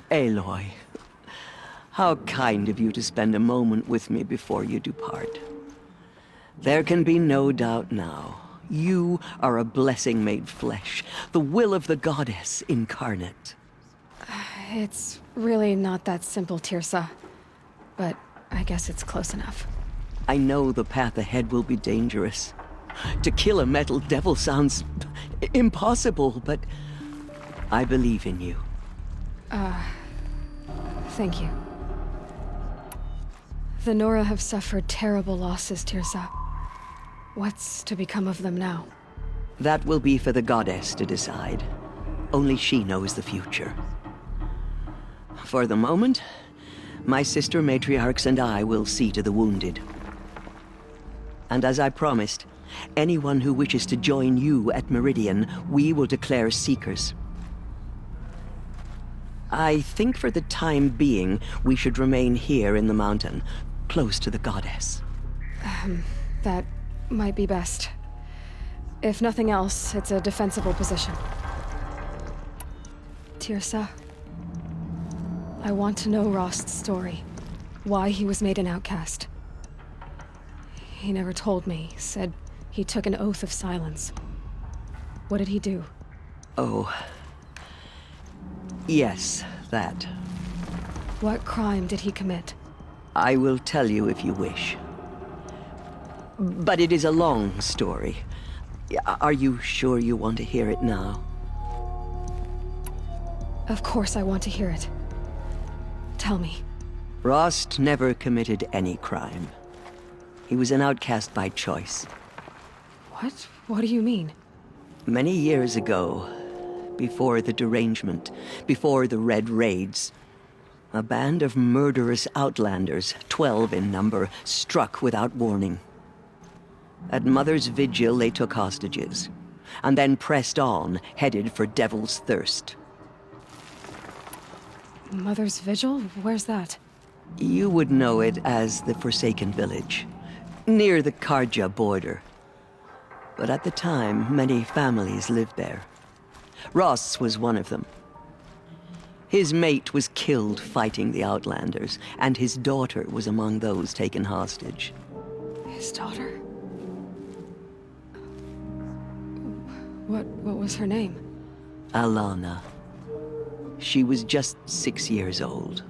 Aloy, how kind of you to spend a moment with me before you depart. There can be no doubt now. You are a blessing made flesh, the will of the goddess incarnate. It's really not that simple, Teersa. But I guess it's close enough. I know the path ahead will be dangerous. To kill a metal devil sounds impossible, but I believe in you. Thank you. The NORA have suffered terrible losses, Teersa. What's to become of them now? That will be for the goddess to decide. Only she knows the future. For the moment, my sister matriarchs and I will see to the wounded. And as I promised, anyone who wishes to join you at Meridian, we will declare seekers. I think for the time being, we should remain here in the mountain, close to the goddess. That might be best. If nothing else, it's a defensible position. Teersa, I want to know Rost's story. Why he was made an outcast. He never told me, said he took an oath of silence. What did he do? Oh. Yes, that. What crime did he commit? I will tell you if you wish. But it is a long story. Are you sure you want to hear it now? Of course I want to hear it. Tell me. Rost never committed any crime. He was an outcast by choice. What? What do you mean? Many years ago, before the derangement, before the Red Raids, a band of murderous outlanders, 12 in number, struck without warning. At Mother's Vigil, they took hostages, and then pressed on, headed for Devil's Thirst. Mother's Vigil? Where's that? You would know it as the Forsaken Village, near the Karja border. But at the time, many families lived there. Ross was one of them. His mate was killed fighting the Outlanders, and his daughter was among those taken hostage. His daughter? What was her name? Alana. She was just 6 years old.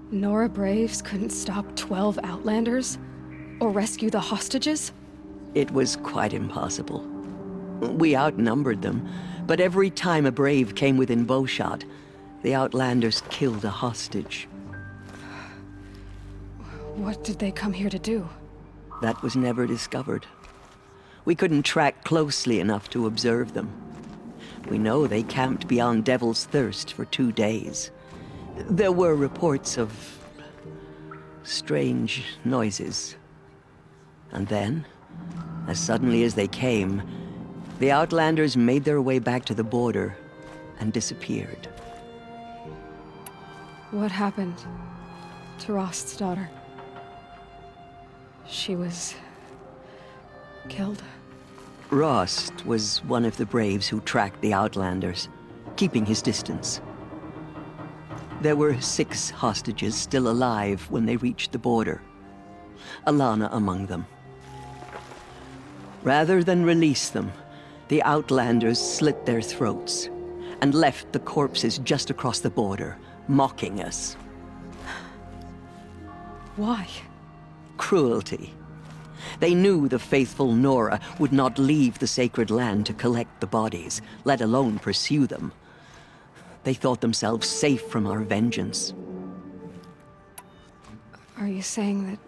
NORA Braves couldn't stop 12 Outlanders? Or rescue the hostages? It was quite impossible. We outnumbered them, but every time a Brave came within bowshot, the Outlanders killed a hostage. What did they come here to do? That was never discovered. We couldn't track closely enough to observe them. We know they camped beyond Devil's Thirst for 2 days. There were reports of strange noises. And then, as suddenly as they came, the Outlanders made their way back to the border and disappeared. What happened to Rost's daughter? She was killed? Rost was one of the Braves who tracked the Outlanders, keeping his distance. There were 6 hostages still alive when they reached the border, Alana among them. Rather than release them, the Outlanders slit their throats and left the corpses just across the border, mocking us. Why? Cruelty. They knew the faithful NORA would not leave the sacred land to collect the bodies, let alone pursue them. They thought themselves safe from our vengeance. Are you saying that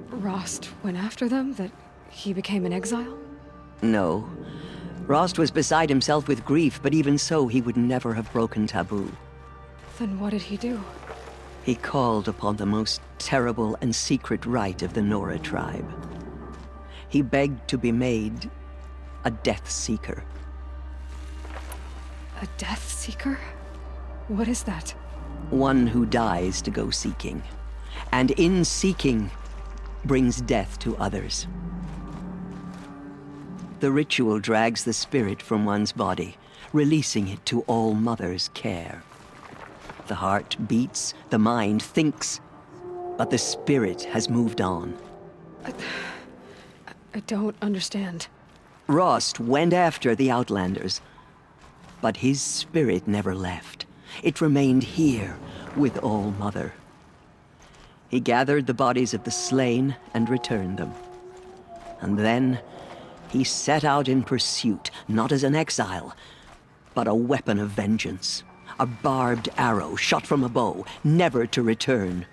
Rost went after them? That he became an exile? No. Rost was beside himself with grief, but even so, he would never have broken taboo. Then what did he do? He called upon the most terrible and secret rite of the NORA tribe. He begged to be made a Death Seeker. A Death Seeker? What is that? One who dies to go seeking, and in seeking, brings death to others. The ritual drags the spirit from one's body, releasing it to All Mother's care. The heart beats, the mind thinks, but the spirit has moved on. I don't understand. Rost went after the Outlanders, but his spirit never left. It remained here with All-Mother. He gathered the bodies of the slain and returned them. And then he set out in pursuit, not as an exile, but a weapon of vengeance. A barbed arrow shot from a bow, never to return.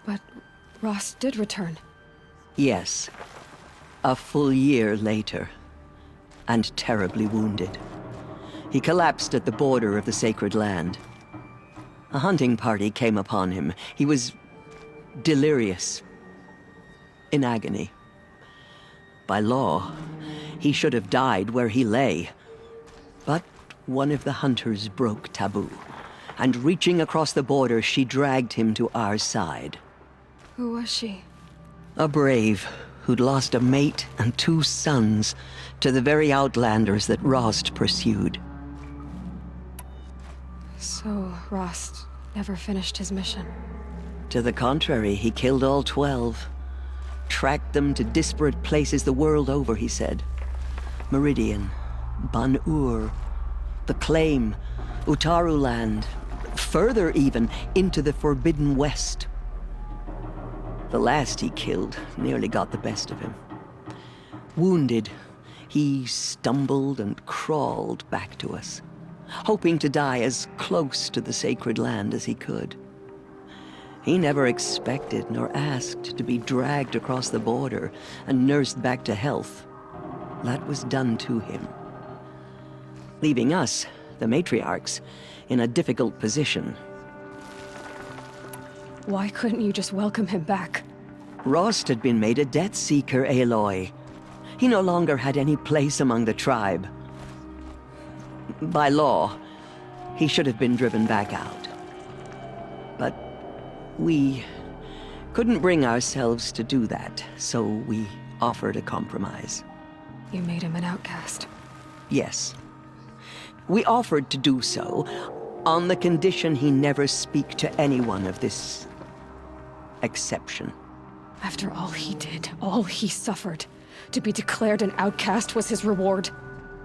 But Rost did return. Yes, a full year later, and terribly wounded. He collapsed at the border of the sacred land. A hunting party came upon him. He was delirious, in agony. By law, he should have died where he lay. But one of the hunters broke taboo, and reaching across the border, she dragged him to our side. Who was she? A brave who'd lost a mate and 2 sons to the very Outlanders that Rost pursued. So, Rost never finished his mission. To the contrary, he killed all 12. Tracked them to disparate places the world over, he said. Meridian, Ban-Ur, the Claim, Utaru land, further even, into the Forbidden West. The last he killed nearly got the best of him. Wounded, he stumbled and crawled back to us, hoping to die as close to the sacred land as he could. He never expected nor asked to be dragged across the border and nursed back to health. That was done to him, leaving us, the matriarchs, in a difficult position. Why couldn't you just welcome him back? Rost had been made a death seeker, Aloy. He no longer had any place among the tribe. By law, he should have been driven back out. But we couldn't bring ourselves to do that, so we offered a compromise. You made him an outcast. Yes. We offered to do so on the condition he never speak to anyone of this exception. After all he did, all he suffered, to be declared an outcast was his reward.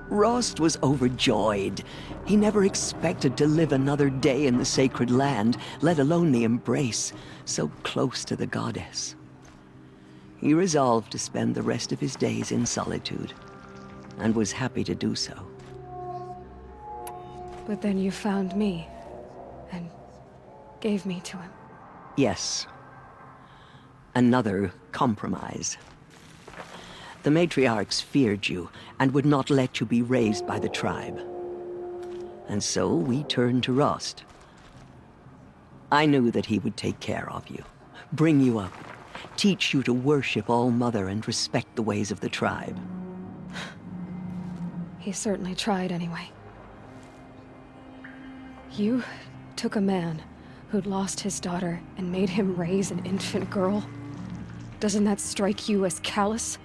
Rost was overjoyed. He never expected to live another day in the sacred land, let alone the embrace, so close to the goddess. He resolved to spend the rest of his days in solitude, and was happy to do so. But then you found me, and gave me to him. Yes. Another compromise. The matriarchs feared you, and would not let you be raised by the tribe. And so we turned to Rost. I knew that he would take care of you, bring you up, teach you to worship All-Mother and respect the ways of the tribe. He certainly tried anyway. You took a man who'd lost his daughter and made him raise an infant girl. Doesn't that strike you as callous?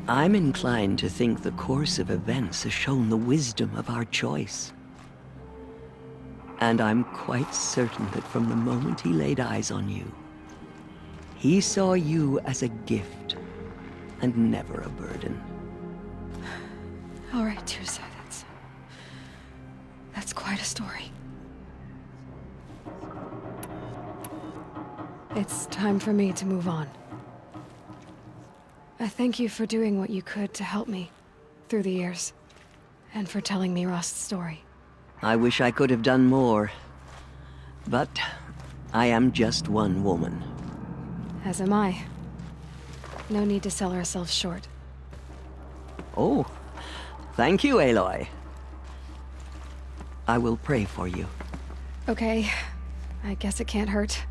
I'm inclined to think the course of events has shown the wisdom of our choice. And I'm quite certain that from the moment he laid eyes on you, he saw you as a gift and never a burden. All right, Teersa, that's quite a story. It's time for me to move on. I thank you for doing what you could to help me through the years, and for telling me Rost's story. I wish I could have done more, but I am just one woman. As am I. No need to sell ourselves short. Oh, thank you, Aloy. I will pray for you. Okay, I guess it can't hurt.